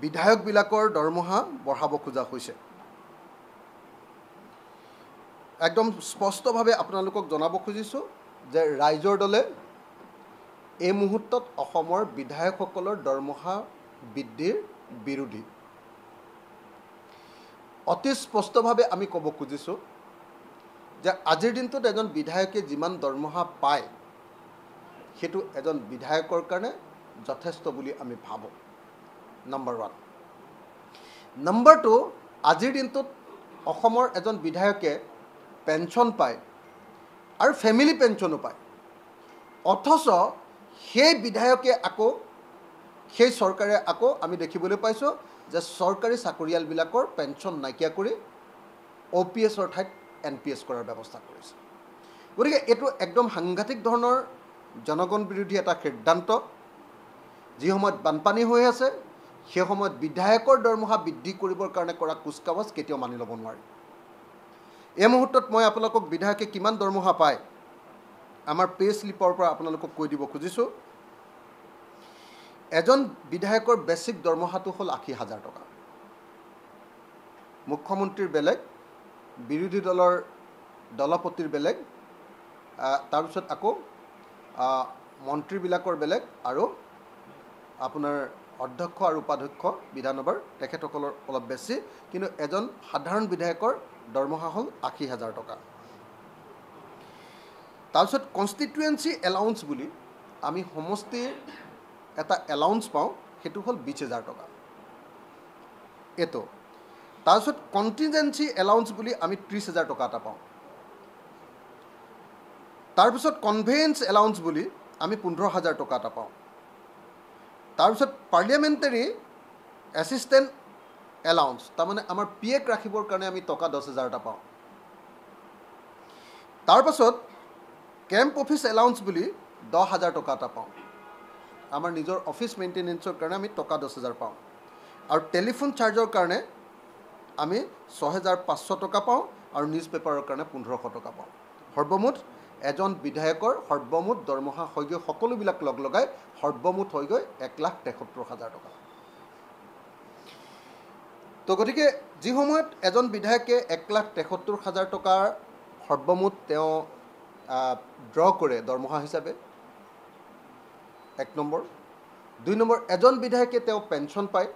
বিধায়কবিলাকৰ দৰমহা বঢ়াব খোজা হৈছে। একদম স্পষ্টভাৱে আপোনালোকক জনাব খুজিছোঁ যে ৰাইজৰ দলে এই মুহূৰ্তত অসমৰ বিধায়কসকলৰ দৰমহা বৃদ্ধিৰ বিৰোধী। অতি স্পষ্টভাৱে আমি ক'ব খুজিছোঁ যে আজিৰ দিনটোত এজন বিধায়কে যিমান দৰমহা পায় সেইটো এজন বিধায়কৰ কাৰণে যথেষ্ট বুলি আমি ভাবোঁ। নম্বৰ 1। নম্বৰ 2, আজিৰ দিনটোত অসমৰ এজন বিধায়কে পেঞ্চন পায় আৰু ফেমিলি পেঞ্চনো পায়, অথচ সেই বিধায়কে সেই চৰকাৰে আমি দেখিবলৈ পাইছোঁ যে চৰকাৰী চাকৰিয়ালবিলাকৰ পেঞ্চন নাইকিয়া কৰি OPSৰ ঠাইত NPS কৰাৰ ব্যৱস্থা কৰিছে। গতিকে এইটো একদম সাংঘাতিক ধৰণৰ জনগণ বিৰোধী এটা সিদ্ধান্ত। যি সময়ত বানপানী হৈ আছে সেই সময়ত বিধায়কৰ দৰমহা বৃদ্ধি কৰিবৰ কাৰণে কৰা কুচকাৱাজ কেতিয়াও মানি ল'ব নোৱাৰি। এই মুহূৰ্তত মই আপোনালোকক বিধায়কে কিমান দৰমহা পায় আমাৰ পে স্লিপৰ পৰা আপোনালোকক কৈ দিব খুজিছোঁ। এজন বিধায়কৰ বেছিক দৰমহাটো হ'ল 80,000 টকা। মুখ্যমন্ত্ৰীৰ বেলেগ, বিৰোধী দলৰ দলপতিৰ বেলেগ, তাৰপিছত মন্ত্ৰীবিলাকৰ বেলেগ আৰু আপোনাৰ অধ্যক্ষ আৰু উপাধ্যক্ষ বিধানসভাৰ তেখেতসকলৰ অলপ বেছি, কিন্তু এজন সাধাৰণ বিধায়কৰ দৰমহা হ'ল 80,000 টকা। তাৰপিছত কনষ্টিটুৱেঞ্চি এলাউন্স বুলি আমি সমষ্টিৰ এটা এলাউন্স পাওঁ, সেইটো হ'ল 20,000 টকা। এইটো তাৰপিছত কণ্টিনজেঞ্চি এলাউন্স বুলি আমি 30,000 টকা এটা পাওঁ। তাৰপিছত কনভেয়েন্স এলাউন্স বুলি আমি 15,000 টকা এটা পাওঁ। তাৰপিছত পাৰ্লিয়ামেণ্টাৰী এছিষ্টেণ্ট এলাউন্স, তাৰমানে আমাৰ PAক ৰাখিবৰ কাৰণে আমি টকা 10,000 এটা পাওঁ। তাৰপাছত কেম্প অফিচ এলাউন্স বুলি 10,000 টকা এটা পাওঁ। আমাৰ নিজৰ অফিচ মেইনটেনেন্সৰ কাৰণে আমি টকা 10,000 পাওঁ। আৰু টেলিফোন চাৰ্জৰ কাৰণে আমি 6,500 টকা পাওঁ আৰু নিউজ পেপাৰৰ কাৰণে 1,500 টকা পাওঁ। সৰ্বমুঠ এজন বিধায়কৰ সৰ্বমুঠ দৰমহা হৈ গৈ সকলোবিলাক লগাই সৰ্বমুঠ হৈ গৈ 1,73,000 টকা। তো গতিকে যি সময়ত এজন বিধায়কে 1,73,000 টকাৰ সৰ্বমুঠ তেওঁ ড্ৰ কৰে দৰমহা হিচাপে, 1 নম্বৰ। 2 নম্বৰ, এজন বিধায়কে তেওঁ পেঞ্চন পায়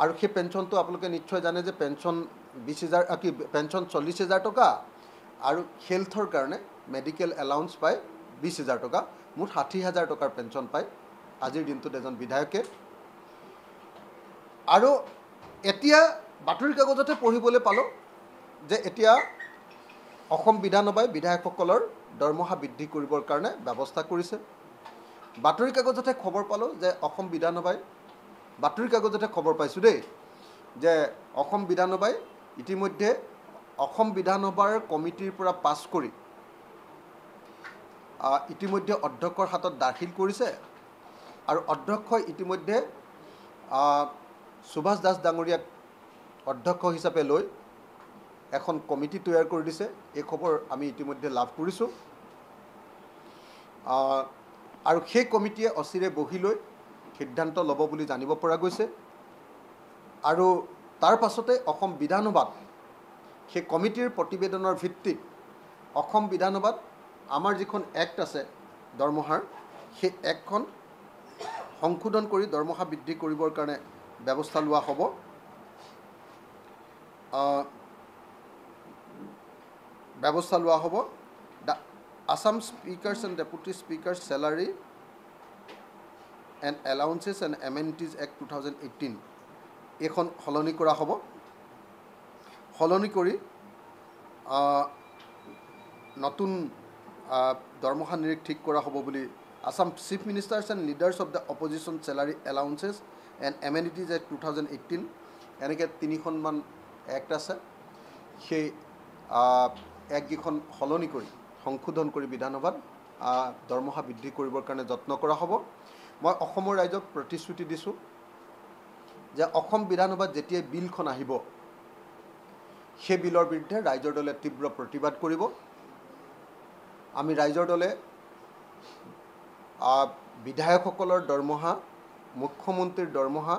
আৰু সেই পেঞ্চনটো আপোনালোকে নিশ্চয় জানে যে পেঞ্চন 40,000 টকা আৰু হেল্থৰ কাৰণে মেডিকেল এলাউন্স পায় 20,000 টকা, মুঠ 60,000 টকাৰ পেঞ্চন পায় আজিৰ দিনটোত এজন বিধায়কে। আৰু এতিয়া বাতৰি কাগজতে পঢ়িবলৈ পালোঁ যে এতিয়া অসম বিধানসভাই বিধায়কসকলৰ দৰমহা বৃদ্ধি কৰিবৰ কাৰণে ব্যৱস্থা কৰিছে। বাতৰি কাগজতে খবৰ পালোঁ যে অসম বিধানসভাই, বাতৰি কাগজতে খবৰ পাইছোঁ দেই, যে অসম বিধানসভাই ইতিমধ্যে অসম বিধানসভাৰ কমিটিৰ পৰা পাছ কৰি ইতিমধ্যে অধ্যক্ষৰ হাতত দাখিল কৰিছে আৰু অধ্যক্ষই ইতিমধ্যে সুভাষ দাস ডাঙৰীয়াক অধ্যক্ষ হিচাপে লৈ এখন কমিটি তৈয়াৰ কৰি দিছে। এই খবৰ আমি ইতিমধ্যে লাভ কৰিছোঁ আৰু সেই কমিটিয়ে অচিৰে বহি লৈ সিদ্ধান্ত ল'ব বুলি জানিব পৰা গৈছে। আৰু তাৰ পাছতে অসম বিধানসভাত সেই কমিটিৰ প্ৰতিবেদনৰ ভিত্তিত অসম বিধানসভাত আমাৰ যিখন এক্ট আছে দৰমহাৰ, সেই এক্টখন সংশোধন কৰি দৰমহা বৃদ্ধি কৰিবৰ কাৰণে ব্যৱস্থা লোৱা হ'ব। The Assam speakers and deputy speakers salary and allowances and amenities act 2018 এইখন সলনি কৰা হ'ব। সলনি কৰি নতুন দৰমহা নিৰিখ ঠিক কৰা হ'ব বুলি Assam chief ministers and leaders of the opposition salary allowances and amenities act 2018 এনেকৈ 3খনমান এক্ট আছে। সেই এক্টকেইখন সলনি কৰি সংশোধন কৰি বিধানসভাত দৰমহা বৃদ্ধি কৰিবৰ কাৰণে যত্ন কৰা হ'ব। মই অসমৰ ৰাইজক প্ৰতিশ্ৰুতি দিছোঁ যে অসম বিধানসভাত যেতিয়াই বিলখন আহিব সেই বিলৰ বিৰুদ্ধে ৰাইজৰ দলে তীব্ৰ প্ৰতিবাদ কৰিব। আমি ৰাইজৰ দলে বিধায়কসকলৰ দৰমহা মুখ্যমন্ত্ৰীৰ দৰমহা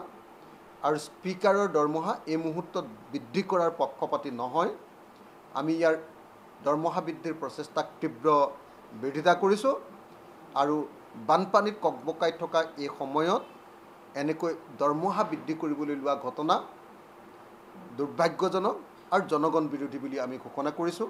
আৰু স্পীকাৰৰ দৰমহা এই মুহূৰ্তত বৃদ্ধি কৰাৰ পক্ষপাতী নহয়। আমি ইয়াৰ দৰমহা বৃদ্ধিৰ প্ৰচেষ্টাক তীব্ৰ বিৰোধিতা কৰিছোঁ আৰু বানপানীত ককবকাই থকা এই সময়ত এনেকৈ দৰমহা বৃদ্ধি কৰিবলৈ লোৱা ঘটনা দুৰ্ভাগ্যজনক আৰু জনগণ বিৰোধী বুলি আমি ঘোষণা কৰিছোঁ।